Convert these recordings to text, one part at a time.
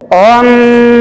ओम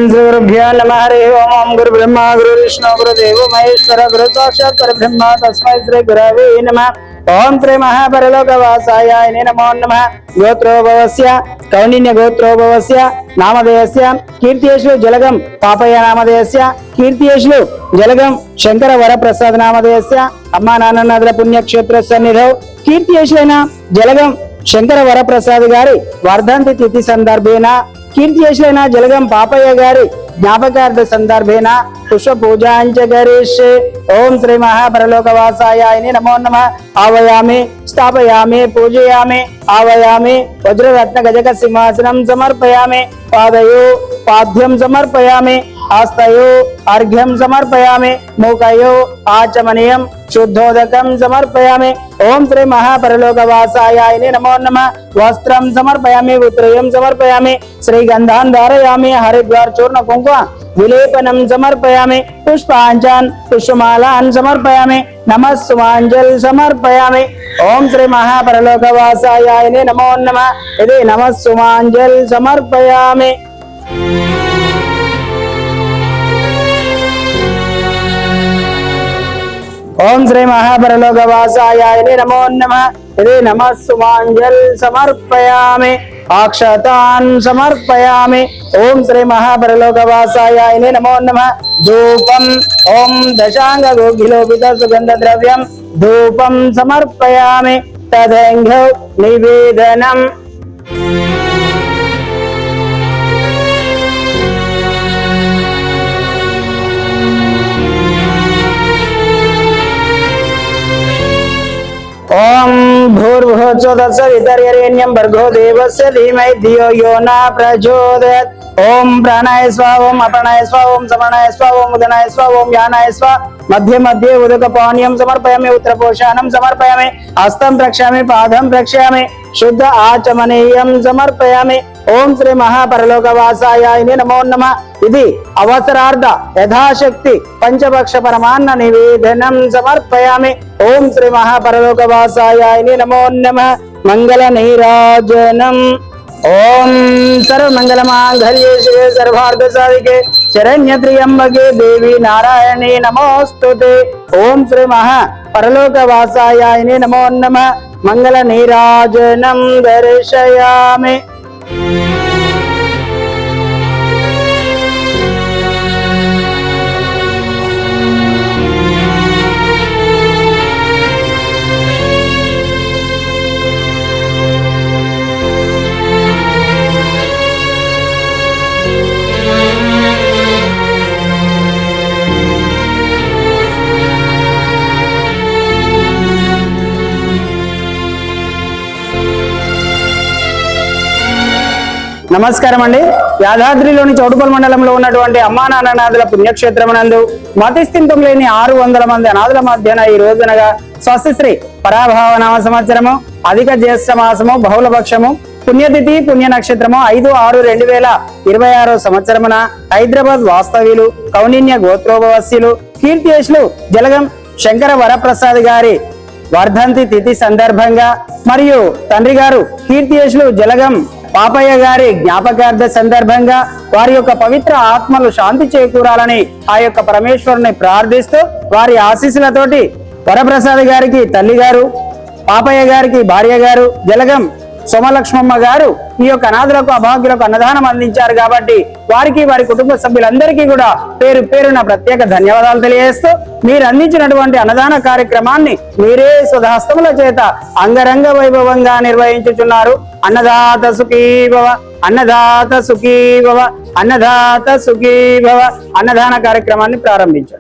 श्री गुरुभ्यो नमः। हरि ओम। ओम गुरु ब्रह्मा गुरु विष्णु गुरुदेव महेश्वर गुरु साक्षात् परब्रह्म तस्मै श्री गुरवे नमः। ओम श्री महापरलोकवासाय नमो नमः। गोत्रोभवस्य कौंडिन्य गोत्रोभवस्य नामधेयस्य कीर्तियेषु जलगम पापय नामधेयस्य कीर्तियेषु जलगम शंकर वरप्रसाद नामधेयस्य अम्मा नान्नद्र पुण्यक्षेत्र सन्निधौ कीर्तियेषुलैन जलगम शंकर वरप्रसाद गारी वर्धंति तिथि संदर्भेन कीर्तियेषुलैन जलगम पापయ్య గారి జ్ఞాపకార్థ సందర్భేన పుష్ప పూజాంచ కరిష్యే। ఓం శ్రీ మహాపరలోకవాసాయ నమో నమః। ఆవయామి స్థాపయామి పూజయామి ఆవయామి వజ్రరత్న గజక సింహాసనం సమర్పయామి। పాదయో పాద్యం సమర్పయామి ఆస్తయో అర్ఘ్యం సమర్పయామి। మూకయో ఆచమనీయం శుద్ధోదకం సమర్పయామి। ఓం శ్రీ మహాపరలోకవాసాయ నమో నమః। వస్త్రం సమర్పయామి ఉత్తరయం సమర్పయామి। శ్రీగంధాన్ ధారయామి హరిద్వార్ చూర్ణ కుంకుమ విలేపనం సమర్పయామి। పుష్పాంజన్ పుష్పమాలాన్ సమర్పయామి। నమః సుమాంజల్ సమర్పయామి। ఓం శ్రీ మహాపరలోకవాసాయ నమో నమః। ఇది నమః సుమాంజల్ సమర్పయామి। ओम श्री महापरलोकवासाय नमो नमः। इति नमः सुमांजल समर्पयामि। अक्षतान् समर्पयामि। ओम श्री महापरलोकवासाय नमो नमः। धूपम् ओम दशांग गोखिलोपित सुगंध द्रव्यं धूपं समर्पयामि। तदंघ्रौ निवेदनम्। ओम भूर्भुवस्सुः तत्सवितुर्वरेण्यं भर्गो देवस्य धीमहि धियो यो न प्रचोदयात्। ओम प्राणाय स्वाहा ओम अपानाय स्वाहा ओम समानाय स्वाहा ओम उदनाय स्वाहा ओम यानाय स्वाहा। मध्ये मध्ये उदकपानीयं समर्पयामि। उत्तरपोषाणं समर्पयामि। हस्तं प्रक्षामि पादं प्रक्षामि। शुद्ध आचमनीयं समर्पयामि। ओम श्री महापरलोकवासाय नमो नमः। ఇది అవసరార్థ యథాశక్తి పంచభక్ష పరమాన్న నివేదనం సమర్పయామి। ఓం శ్రీ మహాపరలోకవాసాయ నమో నమః। మంగళ నీరాజనం। ఓం సర్వమంగళమాంగళ్యే శివే సర్వార్థ సాధికే శరణ్య త్ర్యంబకే దేవి నారాయణి నమోస్తుతే। ఓం శ్రీ మహాపరలోకవాసాయ నమో నమః। మంగళ నీరాజనం దర్శయామి। నమస్కారం అండి। యాదాద్రిలోని చౌటుపల్లి మండలంలో ఉన్నటువంటి అమ్మా నాన్ననాథుల పుణ్యక్షేత్రమునందు మతిస్థింతం లేని 600 మంది అనాథుల మధ్యన ఈ రోజునగా స్వస్తిశ్రీ పరాభావనామ సంవత్సరము అధిక జ్యేష్ఠ మాసము బహుళపక్షము పుణ్యతిథి పుణ్య నక్షత్రము 5/6/2026 సంవత్సరమున హైదరాబాద్ వాస్తవ్యులు కౌండిన్య గోత్రోభవస్యులు కీర్తియేషులు జలగం శంకర వరప్రసాద్ గారి వర్ధంతి తిథి సందర్భంగా మరియు తండ్రి గారు కీర్తియేషులు జలగం పాపయ్య గారి జ్ఞాపకార్థ సందర్భంగా వారి యొక్క పవిత్ర ఆత్మలు శాంతి చేకూరాలని ఆ యొక్క పరమేశ్వరుని ప్రార్థిస్తూ వారి ఆశీస్సులతోటి వరప్రసాద్ గారికి తల్లి గారు పాపయ్య గారికి భార్య గారు జలగం సోమలక్ష్మమ్మ గారు ఈ యొక్క అనాథులకు అభాగ్యులకు అన్నదానం అందించారు కాబట్టి వారికి వారి కుటుంబ సభ్యులందరికీ కూడా పేరు పేరున ప్రత్యేక ధన్యవాదాలు తెలియజేస్తూ మీరు అందించినటువంటి అన్నదాన కార్యక్రమాన్ని మీరే స్వహస్తముల చేత అంగరంగ వైభవంగా నిర్వహించుచున్నారు। అన్నదాత సుఖీ భవ అన్నదాత సుఖీ భవ అన్నదాత సుఖీ భవ। అన్నదాన కార్యక్రమాన్ని ప్రారంభించండి।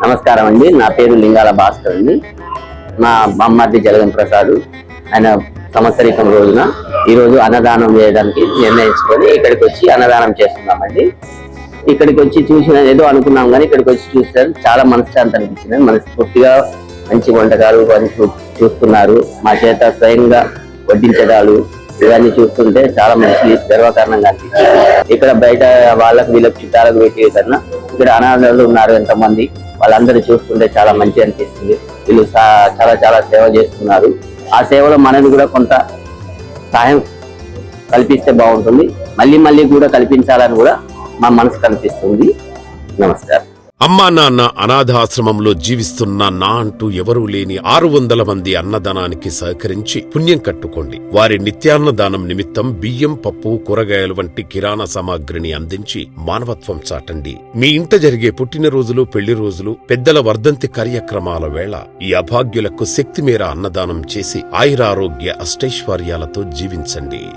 నమస్కారం అండి, నా పేరు లింగాల భాస్కర్ అండి. మా అమ్మాది జలగం ప్రసాద్ ఆయన సంవత్సరికం రోజున ఈరోజు అన్నదానం చేయడానికి నిర్ణయించుకొని ఇక్కడికి వచ్చి అన్నదానం చేస్తున్నామండి. ఇక్కడికి వచ్చి చూసిన ఏదో అనుకున్నాం కానీ ఇక్కడికి వచ్చి చూసారు, చాలా మనశ్శాంతి అనిపించింది. మనస్ఫూర్తిగా మంచి వంటకాలు చూస్తున్నారు. మా చేత స్వయంగా వడ్డించడాలు ఇవన్నీ చూస్తుంటే చాలా మంచి గర్వకారణంగా అనిపించింది. ఇక్కడ బయట వాళ్ళకు వీళ్ళకి చుట్టాలకు పెట్టి కన్నా ఇక్కడ అనాథలు ఉన్నారు ఎంతమంది, వాళ్ళందరూ చూస్తుంటే చాలా మంచి అనిపిస్తుంది. వీళ్ళు చాలా చాలా సేవ చేస్తున్నారు. ఆ సేవలో మనది కూడా కొంత సహాయం కల్పిస్తే బాగుంటుంది. మళ్ళీ మళ్ళీ కూడా కల్పించాలని కూడా మా మనసు కనిపిస్తుంది. నమస్కారం. అమ్మా నాన్న అనాథాశ్రమంలో జీవిస్తున్న నా అంటూ ఎవరూ లేని 600 మంది అన్నదానానికి సహకరించి పుణ్యం కట్టుకోండి. వారి నిత్యాన్నదానం నిమిత్తం బియ్యం, పప్పు, కూరగాయలు వంటి కిరాణా సామాగ్రిని అందించి మానవత్వం చాటండి. మీ ఇంట జరిగే పుట్టినరోజులు, పెళ్లి రోజులు, పెద్దల వర్ధంతి కార్యక్రమాల వేళ ఈ అభాగ్యులకు శక్తి మేర అన్నదానం చేసి ఆయురారోగ్య అష్టైశ్వర్యాలతో జీవించండి.